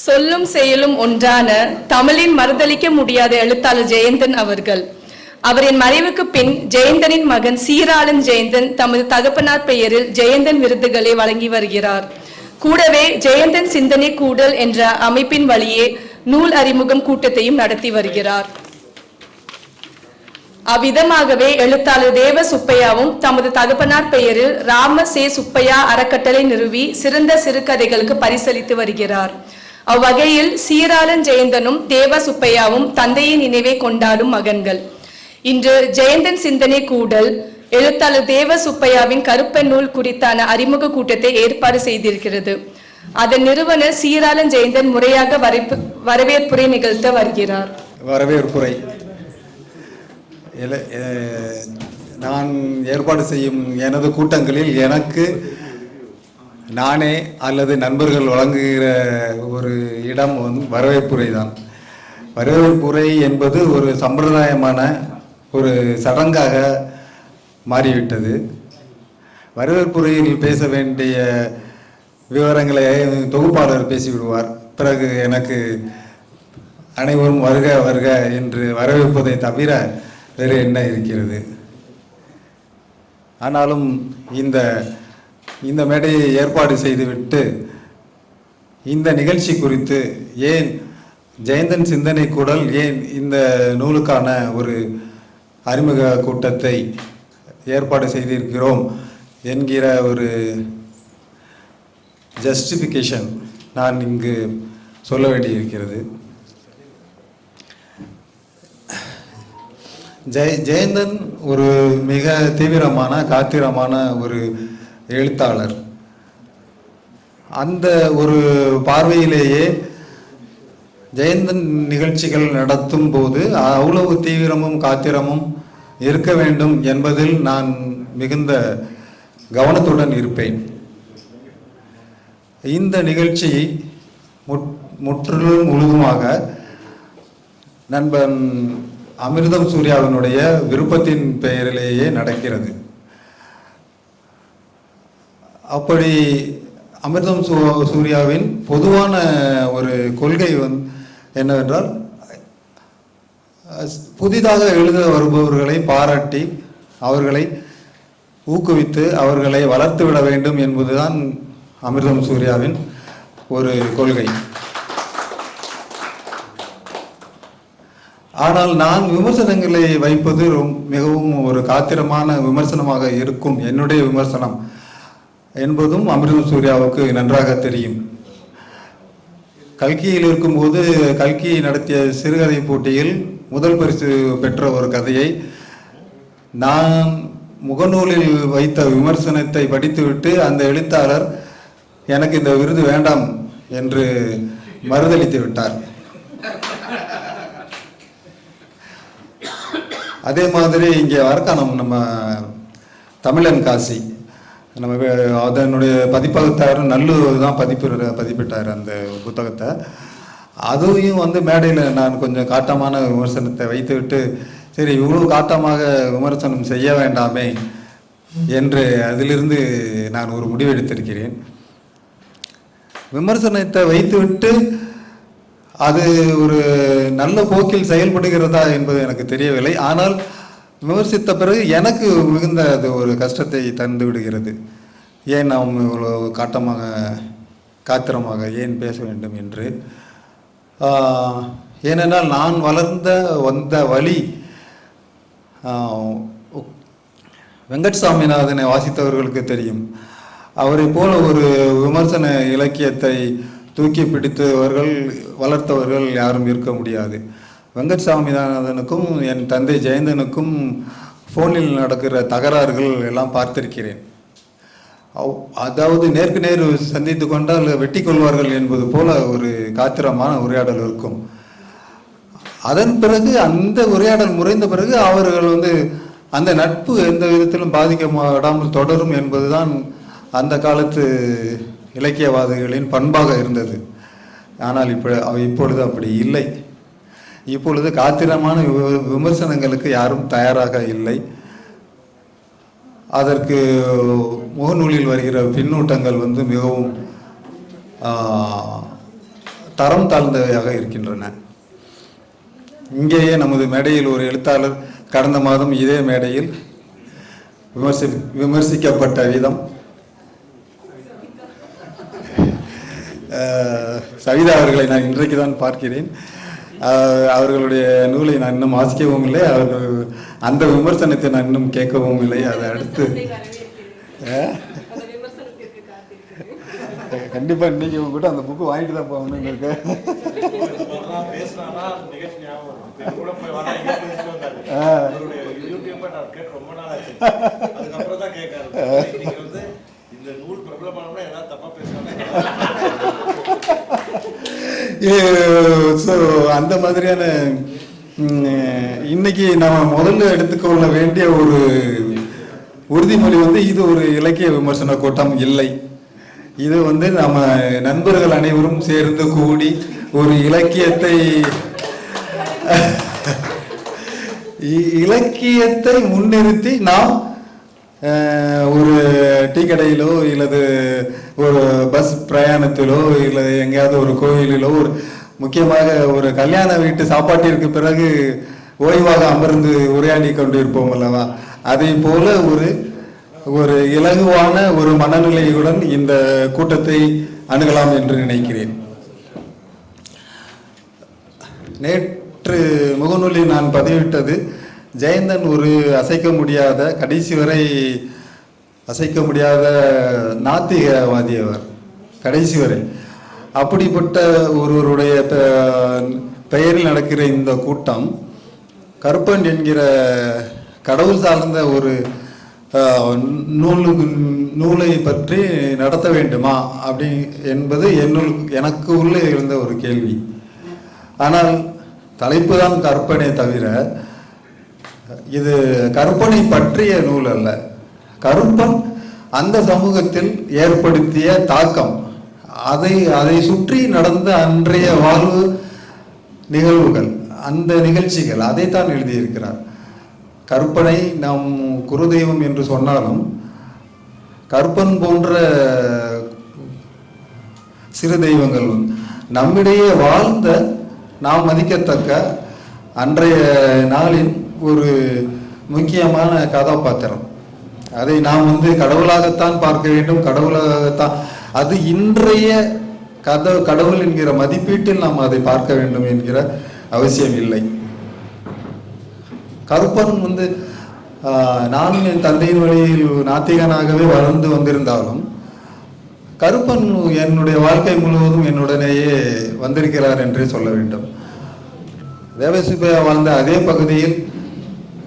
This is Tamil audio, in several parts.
சொல்லும் செயலும் ஒன்றான தமிழின் மறுதலிக்க முடியாத எழுத்தாளர் ஜெயந்தன் அவர்கள். அவரின் மறைவுக்கு பின் ஜெயந்தனின் மகன் சீராளன் ஜெயந்தன் தமது தகப்பனார் பெயரில் ஜெயந்தன் விருதுகளை வழங்கி வருகிறார். கூடவே ஜெயந்தன் சிந்தனை கூடல் என்ற அமைப்பின் வழியே நூல் அறிமுகம் கூட்டத்தையும் நடத்தி வருகிறார். அவ்விதமாகவே எழுத்தாளர் தேவ சுப்பையாவும் தமது தகப்பனார் பெயரில் ராம சே சுப்பையா அறக்கட்டளை நிறுவி சிறந்த சிறுகதைகளுக்கு பரிசளித்து வருகிறார். அவ்வகையில் சீராளன் ஜெயந்தனும் தேவ சுப்பையாவும் தந்தையின் நினைவை கொண்டாடும் மகன்கள். இன்று ஜெயந்தன் சிந்தனை கூடல் எழுத்தாளர் தேவ சுப்பையாவின் கருப்பன் நூல் குறித்தான அறிமுக கூட்டத்தை ஏற்பாடு செய்திருக்கிறது. அதன் நிறுவனர் சீராளன் ஜெயந்தன் முறையாக வரவேற்புரை நிகழ்த்த வருகிறார். வரவேற்புரை நான் ஏற்பாடு செய்யும் எனது கூட்டங்களில் எனக்கு நானே அல்லது நண்பர்கள் வழங்குகிற ஒரு இடம் வரவேற்புரை தான். வரவேற்புரை என்பது ஒரு சம்பிரதாயமான ஒரு சடங்காக மாறிவிட்டது. வரவேற்புரையில் பேச வேண்டிய விவரங்களை தொகுப்பாளர் பேசிவிடுவார். பிறகு எனக்கு அனைவரும் வருக வருக என்று வரவேற்பதை தவிர வேறு என்ன இருக்கிறது? ஆனாலும் இந்த மேடையை ஏற்பாடு செய்துவிட்டு இந்த நிகழ்ச்சி குறித்து ஏன் ஜெயந்தன் சிந்தனை கூடல் ஏன் இந்த நூலுக்கான ஒரு அறிமுக கூட்டத்தை ஏற்பாடு செய்திருக்கிறோம் என்கிற ஒரு ஜஸ்டிஃபிகேஷன் நான் இங்கு சொல்ல வேண்டியிருக்கிறது. ஜெயந்தன் ஒரு மிக தீவிரமான காத்திரமான ஒரு எழுத்தாளர். அந்த ஒரு பார்வையிலேயே ஜெயந்தன் நிகழ்ச்சிகள் நடத்தும் போது அவ்வளவு தீவிரமும் காத்திரமும் இருக்க வேண்டும் என்பதில் நான் மிகுந்த கவனத்துடன் இருப்பேன். இந்த நிகழ்ச்சி முற்றிலும் முழுதுமாக நண்பன் அமிர்தம் சூர்யாவினுடைய விருப்பத்தின் பெயரிலேயே நடக்கிறது. அப்படி அமிர்தம் சூர்யாவின் பொதுவான ஒரு கொள்கை என்னவென்றால், புதிதாக எழுத வருபவர்களை பாராட்டி அவர்களை ஊக்குவித்து அவர்களை வளர்த்து விட வேண்டும் என்பதுதான் அமிர்தம் சூர்யாவின் ஒரு கொள்கை. ஆனால் நான் விமர்சனங்களை வைப்பது மிகவும் ஒரு காத்திரமான விமர்சனமாக இருக்கும். என்னுடைய விமர்சனம் என்பதும் அமிர்தம் சூர்யாவுக்கு நன்றாக தெரியும். கல்கியில் இருக்கும்போது கல்கி நடத்திய சிறுகதை போட்டியில் முதல் பரிசு பெற்ற ஒரு கதையை நான் முகநூலில் வைத்த விமர்சனத்தை படித்துவிட்டு அந்த எழுத்தாளர் எனக்கு இந்த விருது வேண்டாம் என்று மறுதளித்து விட்டார். அதே மாதிரி இங்கே வர்க்கானம் நம்ம தமிழன் காசி நம்ம அதனுடைய பதிப்பகத்தார் நல்லூர் தான் பதிப்பிட்டார் அந்த புத்தகத்தை. அதையும் மேடையில் நான் கொஞ்சம் காட்டமான விமர்சனத்தை வைத்துவிட்டு, சரி இவ்வளோ காட்டமாக விமர்சனம் செய்ய வேண்டாமே என்று அதிலிருந்து நான் ஒரு முடிவெடுத்திருக்கிறேன். விமர்சனத்தை வைத்துவிட்டு அது ஒரு நல்ல போக்கில் செயல்படுகிறதா என்பது எனக்கு தெரியவில்லை. ஆனால் விமர்சித்த பிறகு எனக்கு மிகுந்த அது ஒரு கஷ்டத்தை தந்து விடுகிறது. ஏன் நாம் இவ்வளோ காத்திரமாக ஏன் பேச வேண்டும் என்று. ஏனென்றால் நான் வந்த வழி வெங்கட்சாமிநாதனை வாசித்தவர்களுக்கு தெரியும். அவரை போல ஒரு விமர்சன இலக்கியத்தை தூக்கி பிடித்தவர்கள் வளர்த்தவர்கள் யாரும் இருக்க முடியாது. வெங்கட்சாமிநாதனுக்கும் என் தந்தை ஜெயந்தனுக்கும் ஃபோனில் நடக்கிற தகராறுகள் எல்லாம் பார்த்திருக்கிறேன். அதாவது நேருக்கு நேர் சந்தித்து கொண்டால் வெட்டி கொள்வார்கள் என்பது போல ஒரு காத்திரமான உரையாடல் இருக்கும். அதன் பிறகு அந்த உரையாடல் முறைந்த பிறகு அவர்கள் அந்த நட்பு எந்த விதத்திலும் பாதிக்கப்படாமல் தொடரும் என்பதுதான் அந்த காலத்து இலக்கியவாதிகளின் பண்பாக இருந்தது. ஆனால் இப்பொழுது அப்படி இல்லை. இப்பொழுது காத்திரமான விமர்சனங்களுக்கு யாரும் தயாராக இல்லை. அதற்கு முகநூலில் வருகிற பின்னூட்டங்கள் மிகவும் தரம் தாழ்ந்தவையாக இருக்கின்றன. இங்கேயே நமது மேடையில் ஒரு எழுத்தாளர் கடந்த மாதம் இதே மேடையில் விமர்சிக்கப்பட்ட விதம், சவிதா அவர்களை நான் இன்றைக்கு தான் பார்க்கிறேன். அவர்களுடைய நூலை நான் இன்னும் வாசிக்கவும் இல்லை, அவர்கள் அந்த விமர்சனத்தை நான் இன்னும் கேட்கவும் இல்லை. அதை அடுத்து கண்டிப்பாக இன்னைக்கு உங்க கூட அந்த புக்கு வாங்கிட்டு தான் போகணும்னு இருக்கு. ஸோ அந்த மாதிரியான இன்னைக்கு நம்ம முதல்ல எடுத்துக்கொள்ள வேண்டிய ஒரு உறுதிமொழி வந்து இது ஒரு இலக்கிய விமர்சன கூட்டம் இல்லை. இது வந்து நம்ம நண்பர்கள் அனைவரும் சேர்ந்து கூடி ஒரு இலக்கியத்தை முன்னிறுத்தி நாம் ஒரு டீ கடையிலோ இல்லது ஒரு பஸ் பிரயாணத்திலோ இல்லை எங்கேயாவது ஒரு கோயிலிலோ ஒரு முக்கியமாக ஒரு கல்யாண வீட்டு சாப்பாட்டிற்கு பிறகு ஓய்வாக அமர்ந்து உரையாடி கொண்டு இருப்போம் அல்லவா, அதே போல ஒரு இலகுவான ஒரு மனநிலையுடன் இந்த கூட்டத்தை அணுகலாம் என்று நினைக்கிறேன். நேற்று முகநூலில் நான் பதிவிட்டது, ஜெயந்தன் ஒரு கடைசி வரை அசைக்க முடியாத நாத்திகவாதி. அவர் கடைசி வரை அப்படிப்பட்ட ஒருவருடைய பெயரில் நடக்கிற இந்த கூட்டம் கருப்பன் என்கிற கடவுள் சார்ந்த ஒரு நூலை பற்றி நடத்த வேண்டுமா அப்படி என்பது எனக்கு உள்ளே இருந்த ஒரு கேள்வி. ஆனால் தலைப்பு தான் கற்பனை தவிர இது கற்பனை பற்றிய நூல் அல்ல. கருப்பன் அந்த சமூகத்தில் ஏற்படுத்திய தாக்கம், அதை சுற்றி நடந்த அன்றைய வாழ்வு நிகழ்வுகள், அந்த நிகழ்ச்சிகள், அதைத்தான் எழுதியிருக்கிறார். கற்பனை நாம் குருதெய்வம் என்று சொன்னாலும் கற்பன் போன்ற சிறு தெய்வங்கள் நம்மிடையே வாழ்ந்த நாம் மதிக்கத்தக்க அன்றைய நாளின் ஒரு முக்கியமான கதாபாத்திரம். அதை நாம் கடவுளாகத்தான் பார்க்க வேண்டும், கடவுளாகத்தான். அது இன்றைய கடவுள் என்கிற மதிப்பீட்டில் நாம் அதை பார்க்க வேண்டும் என்கிற அவசியம் இல்லை. கருப்பன் நான் என் தந்தையின் வழியில் நாத்திகனாகவே வளர்ந்து வந்திருந்தாலும் கருப்பன் என்னுடைய வாழ்க்கை முழுவதும் என்னுடனேயே வந்திருக்கிறார் என்றே சொல்ல வேண்டும். தேவசுப்பையா வாழ்ந்த அதே பகுதியில்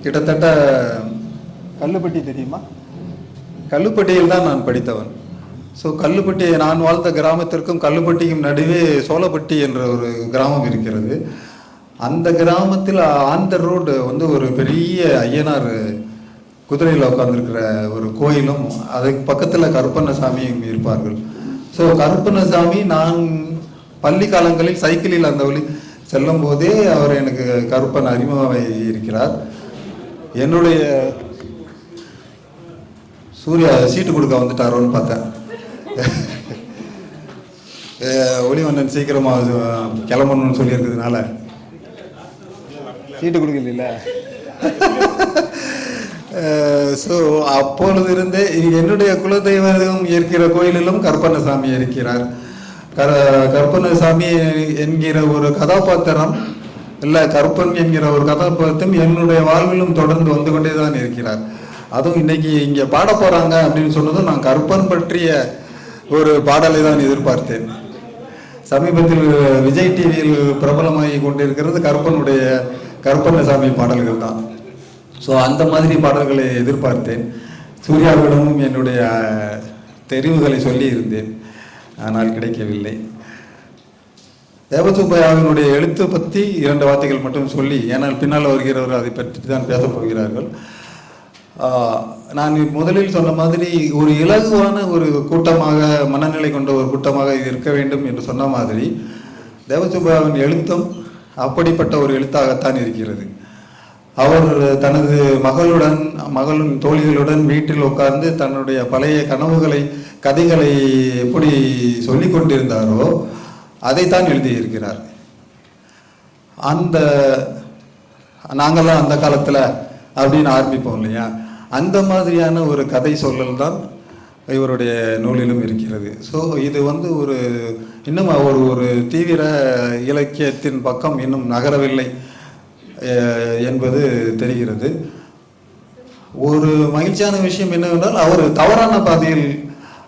கிட்டத்தட்ட கல்லுப்பட்டி தெரியுமா, கல்லுப்பட்டியில் தான் நான் படித்தவன். ஸோ கல்லுப்பட்டி, நான் வாழ்ந்த கிராமத்திற்கும் கல்லுப்பட்டிக்கும் நடுவே சோழப்பட்டி என்ற ஒரு கிராமம் இருக்கிறது. அந்த கிராமத்தில் ஆன் த ரோடு ஒரு பெரிய ஐயனார் குதிரையில் உட்காந்துருக்கிற ஒரு கோயிலும் அதுக்கு பக்கத்தில் கருப்பண்ணசாமியும் இருப்பார்கள். ஸோ கருப்பண்ணசாமி நான் பள்ளி காலங்களில் சைக்கிளில் அந்த வழி செல்லும் போதே அவர் எனக்கு கருப்பன் அறிமுகமாக இருக்கிறார். என்னுடைய சூர்யா சீட்டு கொடுக்க வந்துட்டாரோன்னு பார்த்தேன். ஒளிவண்ணன் சீக்கிரமாக கிளம்பணும்னு சொல்லியிருக்கிறதுனால சீட்டு கொடுக்கல. ஸோ அப்பொழுது இருந்தே என்னுடைய குலதெய்வம் இருக்கிற கோயிலிலும் கருப்பண்ணசாமி இருக்கிறார். கருப்பண்ணசாமி என்கிற ஒரு கதாபாத்திரம் இல்லை, கருப்பன் என்கிற ஒரு கதாபாத்திரம் என்னுடைய வாழ்விலும் தொடர்ந்து வந்து கொண்டே தான் இருக்கிறார். அதுவும் இன்னைக்கு இங்கே பாட போகிறாங்க அப்படின்னு சொன்னதும் நான் கருப்பன் பற்றிய ஒரு பாடலை தான் எதிர்பார்த்தேன். சமீபத்தில் விஜய் டிவியில் பிரபலமாகி கொண்டிருக்கிறது கருப்பண்ணசாமி பாடல்கள் தான். ஸோ அந்த மாதிரி பாடல்களை எதிர்பார்த்தேன். சூர்யாவிடமும் என்னுடைய தெரிவுகளை சொல்லி இருந்தேன், ஆனால் கிடைக்கவில்லை. தேவசுப்பையாவினுடைய எழுத்து பற்றி 2 வார்த்தைகள் மட்டும் சொல்லி, ஏன்னால் பின்னால் வருகிறவர் அதை பற்றி தான் பேசப் போகிறார்கள். நான் முதலில் சொன்ன மாதிரி ஒரு இலகுவான ஒரு கூட்டமாக, மனநிலை கொண்ட ஒரு கூட்டமாக இது இருக்க வேண்டும் என்று சொன்ன மாதிரி தேவசுப்பையாவின் எழுத்தும் அப்படிப்பட்ட ஒரு எழுத்தாகத்தான் இருக்கிறது. அவர் தனது மகளின் தோழிகளுடன் வீட்டில் உட்கார்ந்து தன்னுடைய பழைய கனவுகளை, கதைகளை எப்படி சொல்லி கொண்டிருந்தாரோ அதைத்தான் எழுதியிருக்கிறார். அந்த நாங்கள்லாம் அந்த காலத்தில் அப்படின்னு ஆரம்பிப்போம் இல்லையா, அந்த மாதிரியான ஒரு கதை சொல்லல் தான் இவருடைய நூலிலும் இருக்கிறது. ஸோ இது வந்து இன்னும் அவர் ஒரு தீவிர இலக்கியத்தின் பக்கம் இன்னும் நகரவில்லை என்பது தெரிகிறது. ஒரு மகிழ்ச்சியான விஷயம் என்னவென்றால், அவர் தவறான பாதையில்,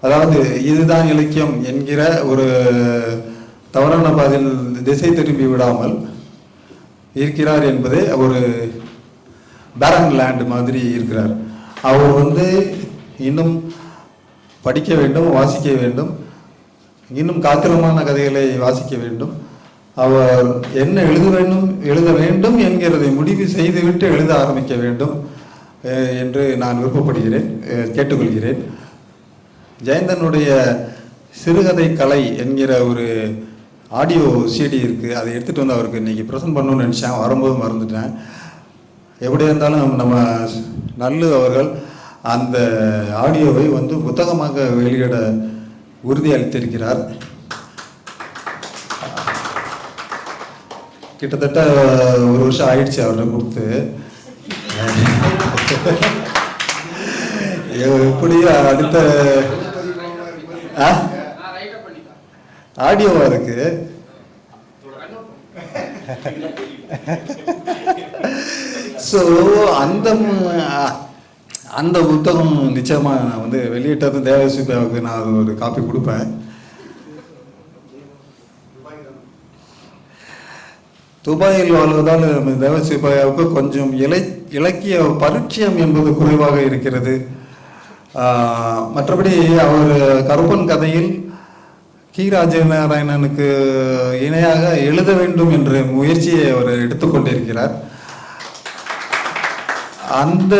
அதாவது இதுதான் இலக்கியம் என்கிற ஒரு தவறான பாதையில் திசை திரும்பி விடாமல் இருக்கிறார் என்பதே ஒரு பேரன் லேண்ட் மாதிரி இருக்கிறார். அவர் வந்து இன்னும் படிக்க வேண்டும், வாசிக்க வேண்டும், இன்னும் காத்திரமான கதைகளை வாசிக்க வேண்டும். அவர் என்ன எழுத வேண்டும் என்கிறதை முடிவு செய்துவிட்டு எழுத ஆரம்பிக்க வேண்டும் என்று நான் விருப்பப்படுகிறேன், கேட்டுக்கொள்கிறேன். ஜெயந்தனுடைய சிறுகதை கலை என்கிற ஒரு ஆடியோ சிடி இருக்குது, அதை எடுத்துகிட்டு வந்து அவருக்கு இன்றைக்கி ப்ரெசென்ட் பண்ணணும்னு நினச்சேன், வரும்போது மறந்துட்டேன். எப்படி இருந்தாலும் நம்ம நல்லு அவர்கள் அந்த ஆடியோவை வந்து புத்தகமாக வெளியிட உறுதி அளித்திருக்கிறார். கிட்டத்தட்ட 1 வருஷம் ஆயிடுச்சு அவரை கொடுத்து. எப்படியோ அடுத்த ஆடியோவா இருக்கு. ஸோ அந்த புத்தகம் நிச்சயமா நான் வந்து வெளியிட்டது தேவசுப்பாவுக்கு நான் ஒரு காப்பி கொடுப்பேன். துபாயில் வாழ்வதால் தேவசுப்பாவுக்கு கொஞ்சம் இலக்கிய பரிச்சயம் என்பது குறைவாக இருக்கிறது. மற்றபடி அவர் கருப்பன் கதையில் கி. ராஜநாராயணனுக்கு இணையாக எழுத வேண்டும் என்ற முயற்சியை அவர் எடுத்துக்கொண்டிருக்கிறார். அந்த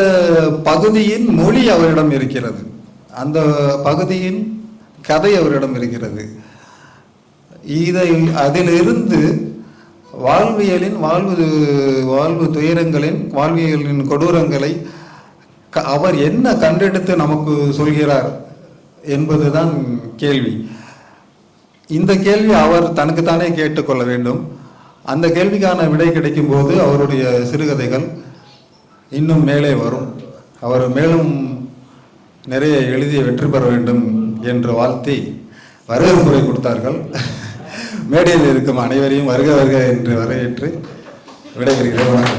பகுதியின் மொழி அவரிடம் இருக்கிறது, அந்த பகுதியின் கதை அவரிடம் இருக்கிறது. அதிலிருந்து வாழ்வு துயரங்களின், வாழ்வியலின் கொடூரங்களை அவர் என்ன கண்டெடுத்து நமக்கு சொல்கிறார் என்பதுதான் கேள்வி. இந்த கேள்வி அவர் தனக்குத்தானே கேட்டுக்கொள்ள வேண்டும். அந்த கேள்விக்கான விடை கிடைக்கும் போது அவருடைய சிறுகதைகள் இன்னும் மேலே வரும். அவர் மேலும் நிறைய எழுதி வெற்றி பெற வேண்டும் என்று வாழ்த்தி வரவேற்புரை கொடுத்தார்கள். மேடையில் இருக்கும் அனைவரையும் வருக வருக என்று வரவேற்று விடைபெறுகிறேன்.